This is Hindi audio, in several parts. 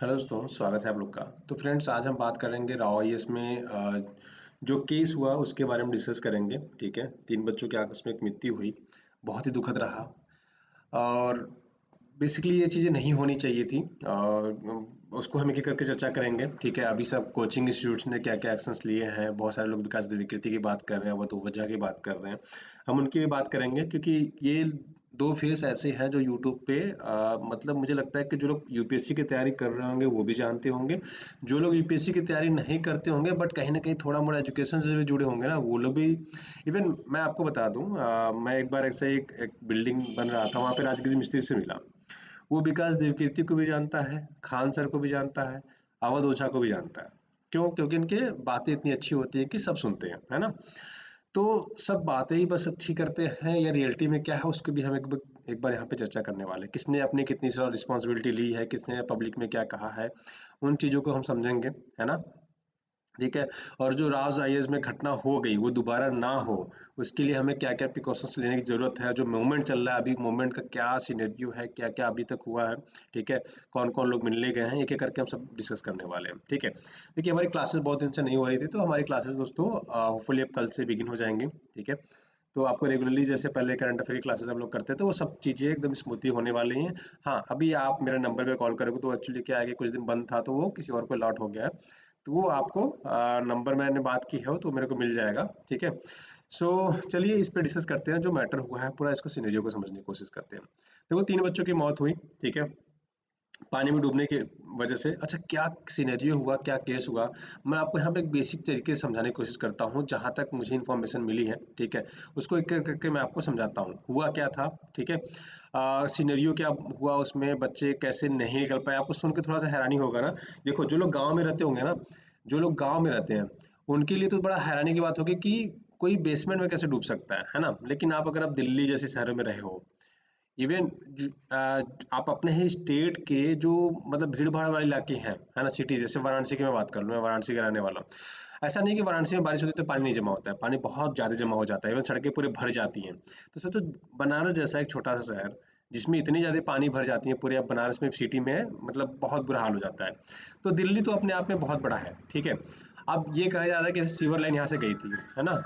हेलो दोस्तों, स्वागत है आप लोग का। तो फ्रेंड्स, आज हम बात करेंगे राव आईएएस में जो केस हुआ उसके बारे में डिस्कस करेंगे। ठीक है, 3 बच्चों की आकस्मिक मृत्यु हुई, बहुत ही दुखद रहा। और बेसिकली ये चीज़ें नहीं होनी चाहिए थी और उसको हम एक एक करके चर्चा करेंगे। ठीक है, अभी सब कोचिंग इंस्टीट्यूट्स ने क्या क्या एक्शंस लिए हैं, बहुत सारे लोग विकास विकृति की बात कर रहे हैं, वो वजह की बात कर रहे हैं। हम उनकी भी बात करेंगे क्योंकि ये दो फेस ऐसे हैं जो यूट्यूब पे मतलब मुझे लगता है कि जो लोग यूपीएससी की तैयारी कर रहे होंगे वो भी जानते होंगे, जो लोग यूपीएससी की तैयारी नहीं करते होंगे बट कहीं ना कहीं थोड़ा मोड़ा एजुकेशन से भी जुड़े होंगे ना, वो लोग भी। इवन मैं आपको बता दूं, मैं एक बार ऐसे एक बिल्डिंग बन रहा था, वहाँ पे राजगिरी मिस्त्री से मिला। वो विकास देवकीर्ति को भी जानता है, खान सर को भी जानता है, अवध ओझा को भी जानता है। क्यों? क्योंकि इनके बातें इतनी अच्छी होती है कि सब सुनते हैं, है ना। तो सब बातें ही बस अच्छी करते हैं या रियलिटी में क्या है उसको भी हम एक बार यहाँ पे चर्चा करने वाले हैं। किसने अपनी कितनी सारी रिस्पॉन्सिबिलिटी ली है, किसने पब्लिक में क्या कहा है, उन चीज़ों को हम समझेंगे, है ना। ठीक है। और जो राज आईएएस में घटना हो गई वो दोबारा ना हो, उसके लिए हमें क्या क्या प्रिकॉशंस लेने की जरूरत है। जो मूवमेंट चल रहा है अभी, मूवमेंट का क्या सिनेरियो है, क्या क्या अभी तक हुआ है। ठीक है, कौन कौन लोग मिलने गए हैं, एक एक करके हम सब डिस्कस करने वाले हैं। ठीक है, देखिए हमारी क्लासेस बहुत दिन से नहीं हो रही थी, तो हमारी क्लासेस दोस्तों होपफुली अब कल से बिगिन हो जाएंगी। ठीक है, तो आपको रेगुलरली जैसे पहले करंट अफेयर की क्लासेस हम लोग करते थे वो सब चीज़ें एकदम स्मूथली होने वाली हैं। हाँ, अभी आप मेरे नंबर पे कॉल करोगे तो एक्चुअली क्या है कि कुछ दिन बंद था तो वो किसी और को अलॉट हो गया है। तो वो आपको नंबर मैंने बात की है तो मेरे को मिल जाएगा। ठीक है, सो चलिए इस पे डिस्कस करते हैं, जो मैटर हुआ है पूरा इसको सिनेरियो को समझने की कोशिश करते हैं। देखो, 3 बच्चों की मौत हुई। ठीक है, पानी में डूबने की वजह से। अच्छा, क्या सिनेरियो हुआ, क्या केस हुआ, मैं आपको यहाँ पे एक बेसिक तरीके से समझाने की कोशिश करता हूँ जहाँ तक मुझे इन्फॉर्मेशन मिली है। ठीक है, उसको एक एक करके मैं आपको समझाता हूँ हुआ क्या था। ठीक है, सिनेरियो क्या हुआ, उसमें बच्चे कैसे नहीं निकल पाए, आपको सुन के थोड़ा सा हैरानी होगा ना। देखो, जो लोग गाँव में रहते होंगे ना, जो लोग गाँव में रहते हैं उनके लिए तो बड़ा हैरानी की बात होगी कि कोई बेसमेंट में कैसे डूब सकता है ना। लेकिन आप दिल्ली जैसे शहरों में रहे हो, इवन आप अपने ही स्टेट के जो मतलब भीड़ भाड़ वाले इलाके हैं, है ना, सिटी जैसे वाराणसी की मैं बात कर लूँ, मैं वाराणसी का रहने वाला हूँ। ऐसा नहीं कि वाराणसी में बारिश होती है तो पानी नहीं जमा होता है, पानी बहुत ज़्यादा जमा हो जाता है, इवन सड़कें पूरे भर जाती हैं। तो सोचो, बनारस जैसा एक छोटा सा शहर जिसमें इतनी ज़्यादा पानी भर जाती है, पूरे आप बनारस में सिटी में मतलब बहुत बुरा हाल हो जाता है। तो दिल्ली तो अपने आप में बहुत बड़ा है। ठीक है, अब ये कहा जा रहा है कि सीवर लाइन यहाँ से गई थी, है ना।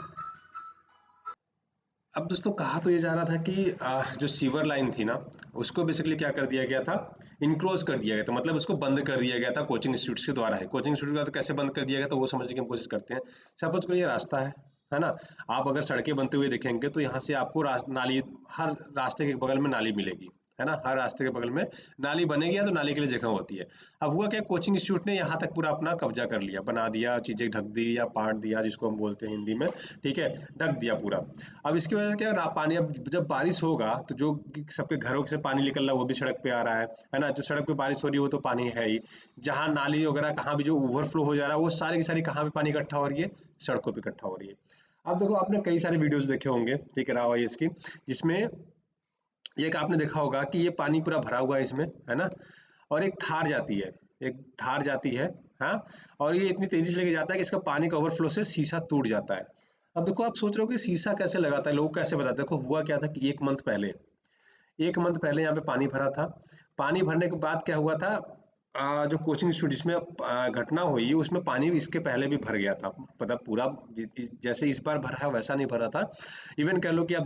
अब दोस्तों, कहा तो ये जा रहा था कि जो सीवर लाइन थी ना, उसको बेसिकली क्या कर दिया गया था, इनक्लोज कर दिया गया था, मतलब उसको बंद कर दिया गया था कोचिंग इंस्टीट्यूट के द्वारा। है कोचिंग इंस्टीट्यूट के द्वारा, तो कैसे बंद कर दिया गया तो वो समझने की हम कोशिश करते हैं। सपोज करिए रास्ता है ना। आप अगर सड़कें बनते हुए देखेंगे तो यहाँ से आपको नाली, हर रास्ते के बगल में नाली मिलेगी, है ना। हर रास्ते के बगल में नाली बनेगी या तो नाली के लिए जगह होती है। अब हुआ क्या, कोचिंग इंस्टीट्यूट ने यहाँ तक पूरा अपना कब्जा कर लिया, बना दिया, चीजें ढक दी या पाट दिया जिसको हम बोलते हैं हिंदी में। ठीक है, ढक दिया पूरा। अब इसकी वजह से क्या पानी, अब जब बारिश होगा तो जो सबके घरों से पानी निकल रहा है वो भी सड़क पे आ रहा है ना। जो सड़क पे बारिश हो रही है वो तो पानी है ही, जहाँ नाली वगैरह कहाँ भी जो ओवरफ्लो हो जा रहा है वो सारी की सारी कहाँ पे पानी इकट्ठा हो रही है, सड़कों पे इकट्ठा हो रही है। अब देखो, आपने कई सारे वीडियोस देखे होंगे, ठीक है, राव इसकी, जिसमें एक आपने देखा होगा कि ये पानी पूरा भरा हुआ है इसमें, है ना। और एक थार जाती है, एक थार जाती है। हाँ, और ये इतनी तेजी से लेके जाता है कि इसका पानी का ओवरफ्लो से शीशा टूट जाता है। अब देखो, आप सोच रहे हो कि शीशा कैसे लगाता है, लोग कैसे बताते हैं। देखो, हुआ क्या था कि 1 मंथ पहले यहाँ पे पानी भरा था। पानी भरने के बाद क्या हुआ था, जो कोचिंग इंस्टीट्यूट जिसमें घटना हुई उसमें पानी इसके पहले भी भर गया था, मतलब पूरा जैसे इस बार भरा है वैसा नहीं भरा था। इवन कह लो कि अब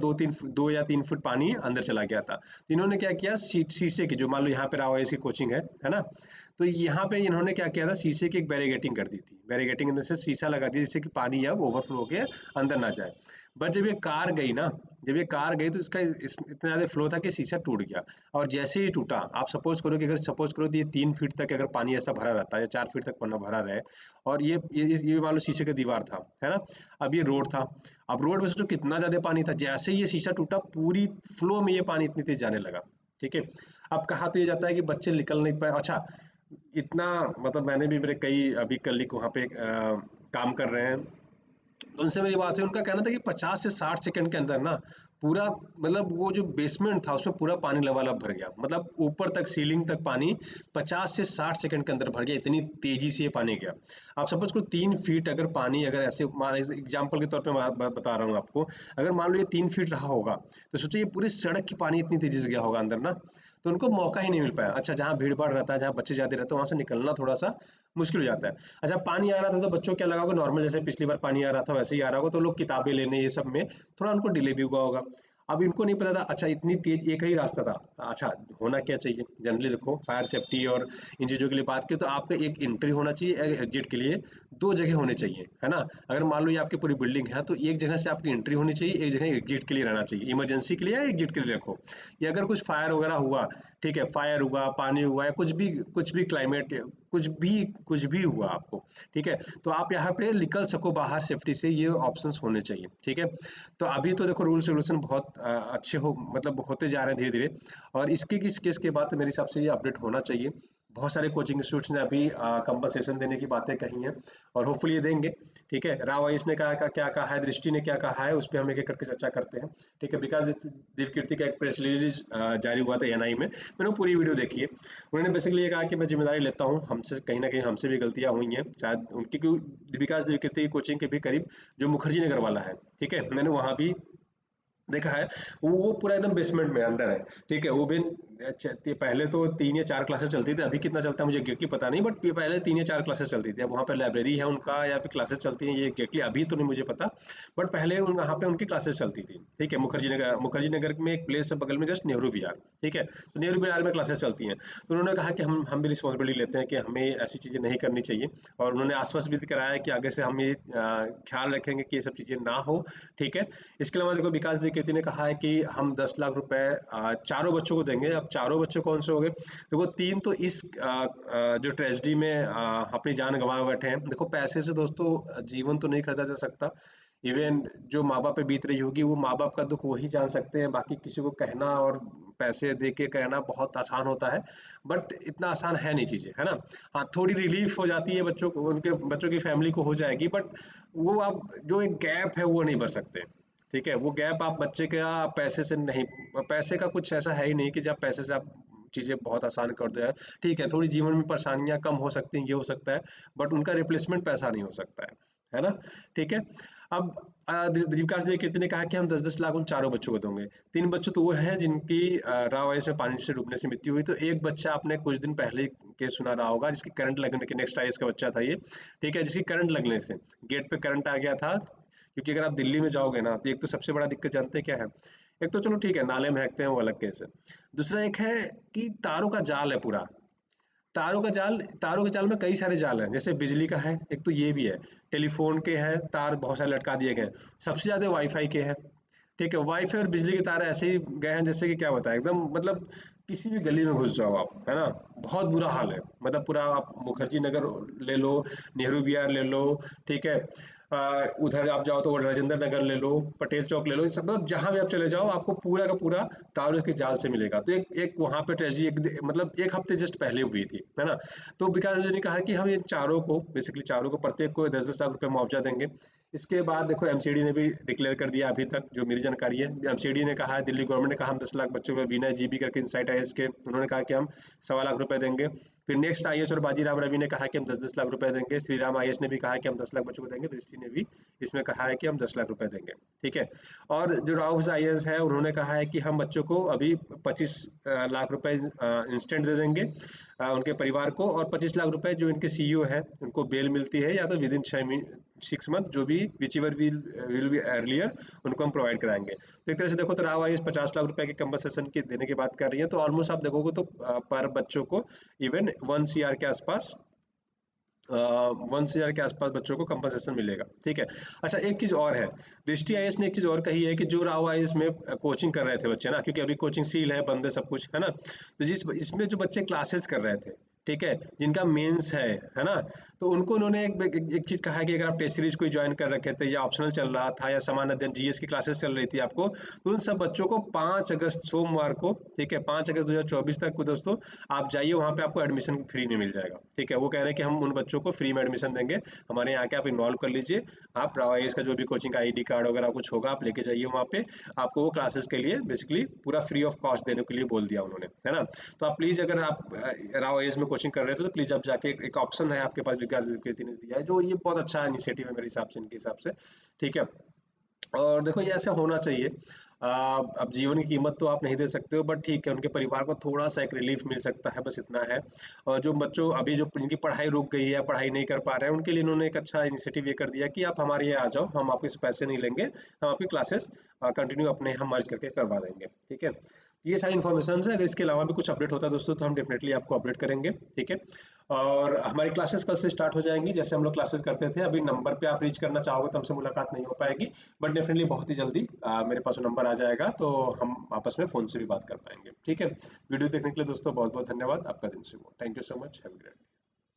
2 या 3 फुट पानी अंदर चला गया था। तो इन्होंने क्या किया, शीशे की, जो मान लो यहाँ पे राव की कोचिंग है ना। तो यहाँ पे इन्होंने क्या किया था, शीशे की एक बैरिगेटिंग कर दी थी। बैरिगेटिंग इन द सेंस शीशा लगा दिया जिससे कि पानी अब ओवरफ्लो होकर अंदर ना जाए। बट जब ये कार गई ना, जब ये कार गई तो इसका इतना ज्यादा फ्लो था कि शीशा टूट गया। और जैसे ही टूटा, आप सपोज करो कि ये 3 फीट तक अगर पानी ऐसा भरा रहता है या 4 फीट तक पानी भरा रहे, और ये मान लो शीशे का दीवार था, है ना। अब ये रोड था। अब रोड में सोचो कितना ज्यादा पानी था, जैसे ही ये शीशा टूटा पूरी फ्लो में ये पानी इतनी तेज जाने लगा। ठीक है, अब कहा तो ये जाता है कि बच्चे निकल नहीं पाए। अच्छा, इतना मतलब मैंने भी, मेरे कई अभी कलीग वहाँ पे काम कर रहे हैं, तो उनसे मेरी बात हुई, उनका कहना था कि 50 से 60 सेकंड के अंदर ना पूरा, मतलब वो जो बेसमेंट था उसमें पूरा पानी लबालब भर गया, मतलब ऊपर तक सीलिंग तक पानी 50 से 60 सेकंड के अंदर भर गया, इतनी तेजी से ये पानी गया। आप सपोज करो 3 फीट अगर पानी, अगर ऐसे एग्जाम्पल के तौर पे मैं बता रहा हूँ आपको, अगर मान लो ये 3 फीट रहा होगा तो सोचो ये पूरी सड़क की पानी इतनी तेजी से गया होगा अंदर ना। तो उनको मौका ही नहीं मिल पाया। अच्छा, जहाँ भीड़ भाड़ रहता है, जहाँ बच्चे ज्यादा रहते हैं, वहां से निकलना थोड़ा सा मुश्किल हो जाता है। अच्छा, पानी आ रहा था तो बच्चों को क्या लगा होगा, नॉर्मल जैसे पिछली बार पानी आ रहा था वैसे ही आ रहा होगा, तो लोग किताबें लेने ये सब में थोड़ा उनको डिले भी हुआ होगा। अब इनको नहीं पता था, अच्छा इतनी तेज एक ही रास्ता था। अच्छा, होना क्या चाहिए जनरली, देखो फायर सेफ्टी और इन चीज़ों के लिए बात की तो आपका एक एंट्री होना चाहिए, एग्जिट के लिए दो जगह होने चाहिए, है ना। अगर मान लो ये आपकी पूरी बिल्डिंग है तो एक जगह से आपकी एंट्री होनी चाहिए, एक जगह एग्जिट के लिए रहना चाहिए, इमरजेंसी के लिए या एग्जिट के लिए रखो। या अगर कुछ फायर वगैरह हुआ, ठीक है, फायर हुआ, पानी हुआ, या कुछ भी क्लाइमेट, कुछ भी हुआ आपको, ठीक है, तो आप यहाँ पे निकल सको बाहर सेफ्टी से, ये ऑप्शंस होने चाहिए, ठीक है। तो अभी तो देखो रूल्स रेगुलेशन बहुत अच्छे हो, मतलब होते जा रहे हैं धीरे धीरे। और इस केस के बाद तो मेरे हिसाब से ये अपडेट होना चाहिए। बहुत सारे कोचिंग इंस्टीट्यूट्स ने अभी कंपनसेशन देने की बातें कही हैं, और होपफुली ये देंगे। ठीक है, राव आईएएस ने क्या कहा है, दृष्टि ने क्या कहा है, उस पर हम एक एक करके चर्चा करते हैं। ठीक है, विकास दिव्यकीर्ति का एक प्रेस रिलीज जारी हुआ था एनआई में, मैंने वो पूरी वीडियो देखी है। उन्होंने बेसिकली ये कहा कि मैं जिम्मेदारी लेता हूँ, हमसे कहीं ना कहीं हमसे भी गलतियां हुई हैं शायद उनकी, क्योंकि विकास दिव्यकीर्ति की कोचिंग के भी करीब जो मुखर्जी नगर वाला है, ठीक है, मैंने वहां भी देखा है। वो पूरा एकदम बेसमेंट में अंदर है, ठीक है। वो भी अच्छा, पहले तो 3 या 4 क्लासेस चलती थी, अभी कितना चलता है मुझे एग्जैक्टली पता नहीं, बट पहले 3 या 4 क्लासेस चलती थी। अब वहाँ पे लाइब्रेरी है उनका या फिर क्लासेस चलती हैं, ये एग्जैक्टली अभी तो नहीं मुझे पता, बट पहले वहाँ पे उनकी क्लासेस चलती थी। ठीक है, मुखर्जी नगर में एक प्लेस है बगल में, जस्ट नेहरू विहार, ठीक है, तो नेहरू विहार में क्लासेस चलती हैं। तो उन्होंने कहा कि हम भी रिस्पॉन्सिबिलिटी लेते हैं कि हमें ऐसी चीज़ें नहीं करनी चाहिए, और उन्होंने आश्वस्त भी कराया कि आगे से हम ये ख्याल रखेंगे कि ये सब चीज़ें ना हो। ठीक है, इसके अलावा देखो विकास विकेती ने कहा है कि हम 10 लाख रुपए चारों बच्चों को देंगे। अब चारों बच्चे कौन से हो गए, देखो तीन तो इस जो ट्रेजिडी में अपनी जान गंवा बैठे हैं। देखो पैसे से दोस्तों जीवन तो नहीं खरीदा जा सकता। इवन जो माँ बाप पे बीत रही होगी, वो माँ बाप का दुख वही जान सकते हैं, बाकी किसी को कहना और पैसे दे के कहना बहुत आसान होता है, बट इतना आसान है नहीं चीजें, है ना। हाँ, थोड़ी रिलीफ हो जाती है बच्चों को, उनके बच्चों की फैमिली को हो जाएगी, बट वो आप जो एक गैप है वो नहीं भर सकते। ठीक है, वो गैप आप बच्चे का पैसे से नहीं, पैसे का कुछ ऐसा है ही नहीं कि जब पैसे से आप चीजें बहुत आसान कर दो। ठीक है, थोड़ी जीवन में परेशानियां कम हो सकती हैं, ये हो सकता है, बट उनका रिप्लेसमेंट पैसा नहीं हो सकता है ना। ठीक है, अब विकास कीर्ति ने कहा कि हम 10-10 लाख उन चारों बच्चों को देंगे। 3 बच्चे तो वो हैं जिनकी राव आइस में पानी से डूबने से मृत्यु हुई, तो एक बच्चा आपने कुछ दिन पहले केस सुना रहा होगा, जिसकी करंट लगने के, नेक्स्ट आईएएस का बच्चा था ये, ठीक है, जिसकी करंट लगने से गेट पे करंट आ गया था। क्योंकि अगर आप दिल्ली में जाओगे ना, तो एक तो सबसे बड़ा दिक्कत जानते हैं क्या है, एक तो चलो ठीक है नाले में फेंकते हैं वो अलग केस है, दूसरा एक है कि तारों का जाल है पूरा। तारों के जाल में कई सारे जाल हैं, जैसे बिजली का है, एक तो ये भी है, टेलीफोन के हैं तार बहुत सारे लटका दिए गए हैं, सबसे ज्यादा वाईफाई के हैं। ठीक है, वाईफाई और बिजली के तार ऐसे ही गए हैं जैसे कि क्या बताएं, एकदम मतलब किसी भी गली में घुस जाओ आप, है ना। बहुत बुरा हाल है, मतलब पूरा आप मुखर्जी नगर ले लो, नेहरू विहार ले लो, ठीक है, उधर आप जाओ तो राजेंद्र नगर ले लो, पटेल चौक ले लो, ये सब मतलब जहां भी आप चले जाओ आपको पूरा का पूरा तारों के जाल से मिलेगा। तो एक एक वहां पे ट्रेजेडी मतलब एक हफ्ते जस्ट पहले हुई थी, है ना। तो विकास जी ने कहा कि हम ये चारों को, बेसिकली चारों को प्रत्येक को 10-10 लाख रुपए मुआवजा देंगे। इसके बाद देखो एमसीडी ने भी डिक्लेयर कर दिया, अभी तक जो मेरी जानकारी है, एमसीडी ने कहा है, दिल्ली गवर्नमेंट ने कहा हम 10 लाख बच्चों को, विनय जीबी करके इनसाइट आईएएस के, उन्होंने कहा कि हम 1.25 लाख रुपए देंगे। फिर नेक्स्ट आईएएस और बाजीराव रवि ने कहा कि हम 10-10 लाख रुपए देंगे। श्री राम आईएएस ने भी कहा कि हम 10 लाख बच्चों को देंगे। दृष्टि ने भी इसमें कहा है कि हम 10 लाख रुपए देंगे। ठीक है, और जो राव आईएएस है उन्होंने कहा है कि हम बच्चों को अभी 25 लाख रुपए इंस्टेंट दे देंगे उनके परिवार को, और 25 लाख रुपए जो इनके सीईओ है उनको बेल मिलती है, या तो विद इन 6 मंथ, जो भी which ever will be earlier, उनको हम प्रोवाइड कराएंगे। तो एक तरह से देखो तो राव आईएएस 50 लाख रुपए की कंपनसेशन की देने की बात कर रही है, तो ऑलमोस्ट आप देखोगे तो पर बच्चों को इवन 1 CR के आसपास, 1 CR के आसपास बच्चों को कंपनसेशन मिलेगा। ठीक है, अच्छा एक चीज और है, दृष्टि आईएएस ने एक चीज और कही है कि जो राव आईएएस में कोचिंग कर रहे थे बच्चे ना, क्योंकि अभी कोचिंग सील है, बंद है सब कुछ, है ना, तो जिस इसमें जो बच्चे क्लासेस कर रहे थे, ठीक है, जिनका मेंस है ना, तो उनको उन्होंने एक चीज कहा है कि अगर आप टेस्ट सीरीज कोई ज्वाइन कर रखे थे, या ऑप्शनल चल रहा था, या सामान्य अध्ययन जीएस की क्लासेस चल रही थी आपको, तो उन सब बच्चों को 5 अगस्त सोमवार को, ठीक है, 5 अगस्त 2024 तक को दोस्तों आप जाइए, वहाँ पे आपको एडमिशन फ्री में मिल जाएगा। ठीक है, वो कह रहे हैं कि हम उन बच्चों को फ्री में एडमिशन देंगे, हमारे यहाँ आके आप इन्वॉल्व कर लीजिए, आप राव आईएएस का जो भी कोचिंग का आईडी कार्ड वगैरह कुछ होगा आप लेके जाइए वहाँ पे, आपको वो क्लासेस के लिए बेसिकली पूरा फ्री ऑफ कॉस्ट देने के लिए बोल दिया उन्होंने, है ना। तो आप प्लीज अगर आप राव आईएएस में कोचिंग कर रहे थे तो प्लीज आप जाके, एक ऑप्शन है आपके पास, विकास द्विवेदी ने दिया है, जो ये बहुत अच्छा इनिशिएटिव है मेरे हिसाब से, इनके हिसाब से। ठीक है, और देखो ये ऐसा होना चाहिए। अब जीवन की कीमत तो आप नहीं दे सकते हो, बट ठीक है, उनके परिवार को थोड़ा सा एक रिलीफ मिल सकता है, बस इतना है। और जो बच्चों अभी जो जिनकी पढ़ाई रुक गई है, पढ़ाई नहीं कर पा रहे हैं, उनके लिए इन्होंने एक अच्छा इनिशिएटिव ये कर दिया कि आप हमारे यहाँ आ जाओ, हम आपके से पैसे नहीं लेंगे, हम आपकी क्लासेस कंटिन्यू अपने हम मर्ज करके करवा देंगे। ठीक है, ये सारी इन्फॉर्मेशन है। अगर इसके अलावा भी कुछ अपडेट होता है दोस्तों, तो हम डेफिनेटली आपको अपडेट करेंगे। ठीक है, और हमारी क्लासेस कल से स्टार्ट हो जाएंगी, जैसे हम लोग क्लासेस करते थे। अभी नंबर पे आप रीच करना चाहोगे तो हमसे मुलाकात नहीं हो पाएगी, बट डेफिनेटली बहुत ही जल्दी मेरे पास वो नंबर आ जाएगा, तो हम आपस में फ़ोन से भी बात कर पाएंगे। ठीक है, वीडियो देखने के लिए दोस्तों बहुत बहुत धन्यवाद। आपका दिन शुभ हो। Thank you so much. Have a great.